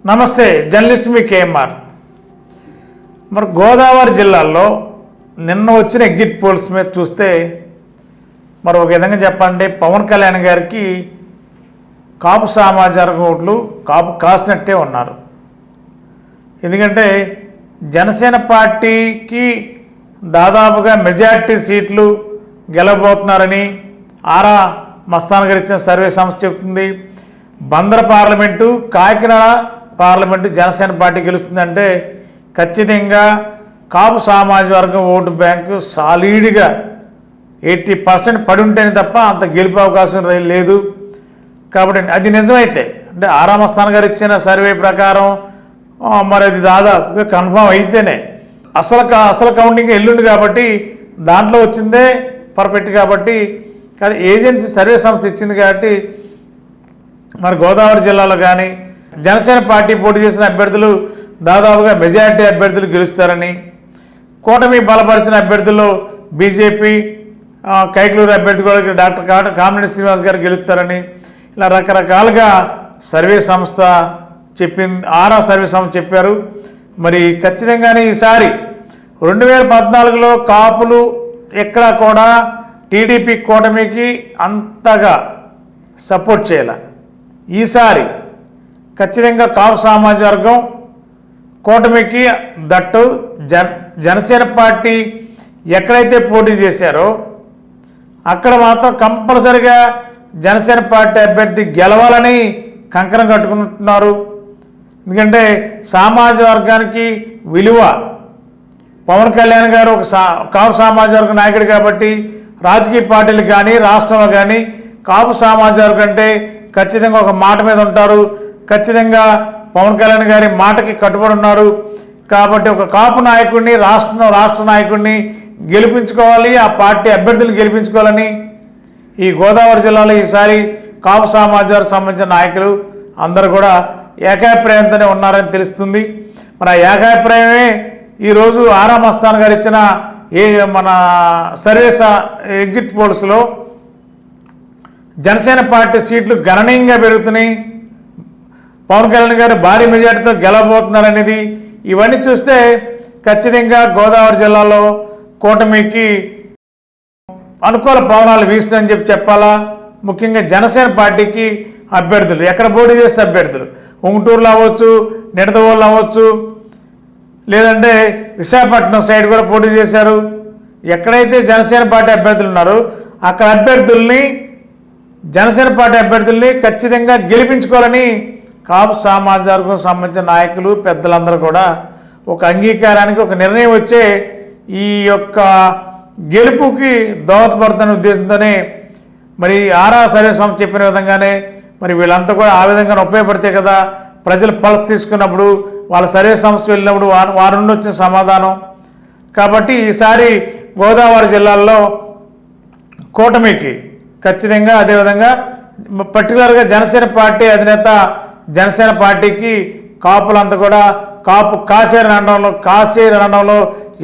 నమస్తే, జర్నలిస్ట్ మీ కేఎంఆర్. మరి గోదావరి జిల్లాలో నిన్న వచ్చిన ఎగ్జిట్ పోల్స్ మీద చూస్తే మరి ఒక విధంగా చెప్పండి, పవన్ కళ్యాణ్ గారికి కాపు సామాజిక ఓట్లు కాపు కాసినట్టే ఉన్నారు. ఎందుకంటే జనసేన పార్టీకి దాదాపుగా మెజారిటీ సీట్లు గెలవబోతున్నారని ఆరా మస్తాన్ గారు ఇచ్చిన సర్వే సంస్థ చెబుతుంది. Bandar parliament, Kakinada parliament Janasena party గెలుస్తుందంటే ఖచ్చితంగా కాపు సామాజిక వర్గం ఓటు బ్యాంకు సాలీడ్గా 80% పడి ఉంటేనే తప్ప అంత గెలుపు అవకాశం లేదు. కాబట్టి అది నిజమైతే అంటే ఆరామస్థాన్ గారు ఇచ్చిన సర్వే ప్రకారం మరి అది దాదాపుగా కన్ఫామ్ అయితేనే అసలు కౌంటింగ్ ఎల్లుండి కాబట్టి దాంట్లో వచ్చిందే పర్ఫెక్ట్. కాబట్టి అది ఏజెన్సీ సర్వే సంస్థ ఇచ్చింది కాబట్టి మరి గోదావరి జిల్లాలో కానీ జనసేన పార్టీ పోటీ చేసిన అభ్యర్థులు దాదాపుగా మెజారిటీ అభ్యర్థులు గెలుస్తారని, కూటమి బలపరిచిన అభ్యర్థుల్లో బీజేపీ కైకలూరు అభ్యర్థి కూడా డాక్టర్ కామినేని శ్రీనివాస్ గారు గెలుస్తారని ఇలా రకరకాలుగా సర్వే సంస్థ చెప్పింది. ఆరా సర్వే సంస్థ చెప్పారు. మరి ఖచ్చితంగానే ఈసారి 2014లో కాపులు ఎక్కడా కూడా టీడీపీ కూటమికి అంతగా సపోర్ట్ చేయాలి. ఈసారి ఖచ్చితంగా కాపు సామాజిక వర్గం కూటమికి దట్టు జనసేన పార్టీ ఎక్కడైతే పోటీ చేశారో అక్కడ మాత్రం కంపల్సరిగా జనసేన పార్టీ అభ్యర్థి గెలవాలని కంకణం కట్టుకుంటున్నారు. ఎందుకంటే సామాజిక వర్గానికి విలువ పవన్ కళ్యాణ్ గారు ఒక కాపు సామాజిక వర్గ నాయకుడు కాబట్టి రాజకీయ పార్టీలు కానీ రాష్ట్రంలో కానీ కాపు సామాజిక వర్గం అంటే ఖచ్చితంగా ఒక మాట మీద ఉంటారు. ఖచ్చితంగా పవన్ కళ్యాణ్ గారి మాటకి కట్టుబడి ఉన్నారు. కాబట్టి ఒక కాపు నాయకుడిని రాష్ట్ర నాయకుడిని గెలిపించుకోవాలి, ఆ పార్టీ అభ్యర్థులు గెలిపించుకోవాలని ఈ గోదావరి జిల్లాలో ఈసారి కాపు సామాజిక సంబంధించిన నాయకులు అందరూ కూడా ఏకాభిప్రాయంతోనే ఉన్నారని తెలుస్తుంది. మరి ఆ ఏకాభిప్రాయమే ఈరోజు ఆరా మస్తాన్ గారు ఇచ్చిన మన సర్వేస్ ఎగ్జిట్ పోల్స్లో జనసేన పార్టీ సీట్లు గణనీయంగా పెరుగుతున్నాయి. పవన్ కళ్యాణ్ గారు భారీ మెజార్టీతో గెలవబోతున్నారనేది ఇవన్నీ చూస్తే ఖచ్చితంగా గోదావరి జిల్లాలో కూటమికి అనుకూల పవనాలు వీస్తున్నాయని చెప్పాలా. ముఖ్యంగా జనసేన పార్టీకి అభ్యర్థులు ఎక్కడ పోటీ చేసే అభ్యర్థులు ఉంగుటూరులో అవ్వచ్చు, నిడదవోళ్ళు అవ్వచ్చు, లేదంటే విశాఖపట్నం సైడ్ కూడా పోటీ చేశారు. ఎక్కడైతే జనసేన పార్టీ అభ్యర్థులు ఉన్నారో అక్కడ జనసేన పార్టీ అభ్యర్థుల్ని ఖచ్చితంగా గెలిపించుకోవాలని కాపు సామాజిక వర్గం సంబంధించిన నాయకులు పెద్దలందరూ కూడా ఒక అంగీకారానికి ఒక నిర్ణయం వచ్చే ఈ యొక్క గెలుపుకి దోహదపడుతున్న ఉద్దేశంతోనే మరి ఆరా సర్వే సంస్థ చెప్పిన విధంగానే మరి వీళ్ళంతా కూడా ఆ విధంగా ఉపయోగపడితే కదా ప్రజలు పల్స్ తీసుకున్నప్పుడు వాళ్ళ సర్వే సంస్థ వెళ్ళినప్పుడు వారి నుండి వచ్చిన సమాధానం. కాబట్టి ఈసారి గోదావరి జిల్లాల్లో కూటమికి ఖచ్చితంగా అదేవిధంగా పర్టికులర్గా జనసేన పార్టీ అధినేత జనసేన పార్టీకి కాపులంతా కూడా కాపు కాసేరనడంలో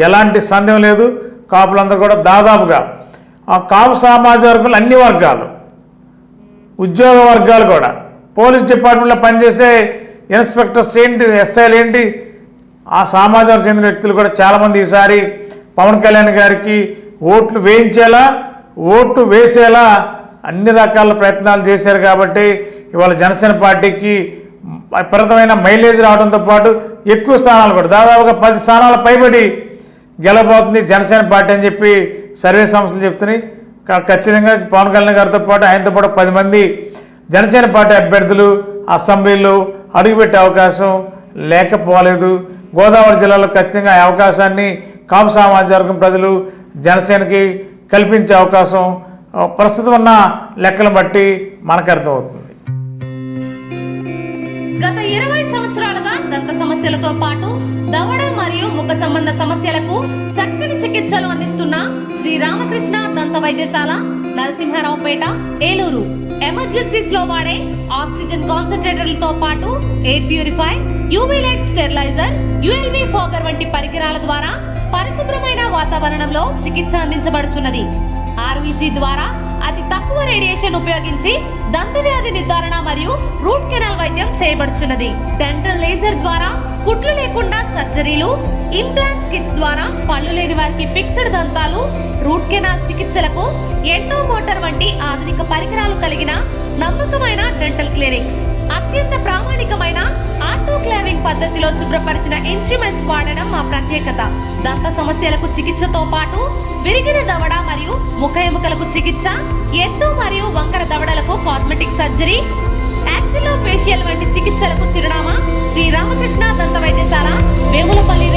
ఎలాంటి సందేహం లేదు. కాపులంతా కూడా దాదాపుగా ఆ కాపు సామాజిక వర్గాలు అన్ని వర్గాలు, ఉద్యోగ వర్గాలు కూడా, పోలీస్ డిపార్ట్మెంట్లో పనిచేసే ఇన్స్పెక్టర్స్ ఏంటి, ఎస్ఐలు ఏంటి, ఆ సామాజిక వర్గం చెందిన వ్యక్తులు కూడా చాలామంది ఈసారి పవన్ కళ్యాణ్ గారికి ఓట్లు వేసేలా అన్ని రకాల ప్రయత్నాలు చేశారు. కాబట్టి ఇవాళ జనసేన పార్టీకి విపరీతమైన మైలేజ్ రావడంతో పాటు ఎక్కువ స్థానాలు కూడా దాదాపుగా 10 స్థానాల పైబడి గెలబోతుంది జనసేన పార్టీ అని చెప్పి సర్వే సంస్థలు చెప్తున్నాయి. ఖచ్చితంగా పవన్ కళ్యాణ్ గారితో పాటు ఆయనతో పాటు 10 మంది జనసేన పార్టీ అభ్యర్థులు అసెంబ్లీలో అడుగుపెట్టే అవకాశం లేకపోలేదు. గోదావరి జిల్లాలో ఖచ్చితంగా ఆ అవకాశాన్ని కాపు సామాజిక వర్గం ప్రజలు జనసేనకి కల్పించే అవకాశం ప్రస్తుతం ఉన్న లెక్కలను బట్టి మనకు అర్థమవుతుంది. గత 20 సంవత్సరాలుగా దంత సమస్యలతో పాటు దవడ మరియు ముఖ సంబంధ సమస్యలకు చక్కని చికిత్సలు అందిస్తున్న శ్రీ రామకృష్ణ దంత వైద్యశాల, నరసింహారావుపేట, ఏలూరు. ఎమర్జెన్సీస్ లో వాడే ఆక్సిజన్ కాన్సంట్రేటర్లతో పాటు air purifier, UV light steriliser, ULV fogger వంటి పరికరాల ద్వారా పరిశుభ్రమైన వాతావరణంలో చికిత్స అందించబడుచున్నది. ఆర్వీజీ ద్వారా అతి తక్కువ రేడియేషన్ ఉపయోగించి దంతవ్యాధి నిర్ధారణ మరియు రూట్ కెనాల్ వైద్యం చేయబడుచున్నది. డెంటల్ లేజర్ ద్వారా కుట్లు లేకుండా సర్జరీలు, ఇంప్లాంట్స్ కిట్స్ ద్వారా పళ్ళు లేని వారికి ఫిక్స్డ్ దంతాలు, రూట్ కెనాల్ చికిత్సలకు ఎండో మోటార్ వంటి ఆధునిక పరికరాలు కలిగిన నమ్మకమైన డెంటల్ క్లినిక్. అత్యంత ప్రామాణికమైన ఆటోక్లావింగ్ పద్ధతిలో శుభ్రపరిచిన ఇన్స్ట్రుమెంట్స్ వాడడం మా ప్రత్యేకత. దంత సమస్యలకు చికిత్సతో పాటు విరిగిన దవడ మరియు ముఖ ఎముకలకు చికిత్స, ఎత్తు మరియు వంకర దవడలకు కాస్మెటిక్ సర్జరీ, యాక్సిలోఫేషియల్ వంటి చికిత్సలకు చిరునామా శ్రీ రామకృష్ణ దంత వైద్యశాల, వేములపల్లి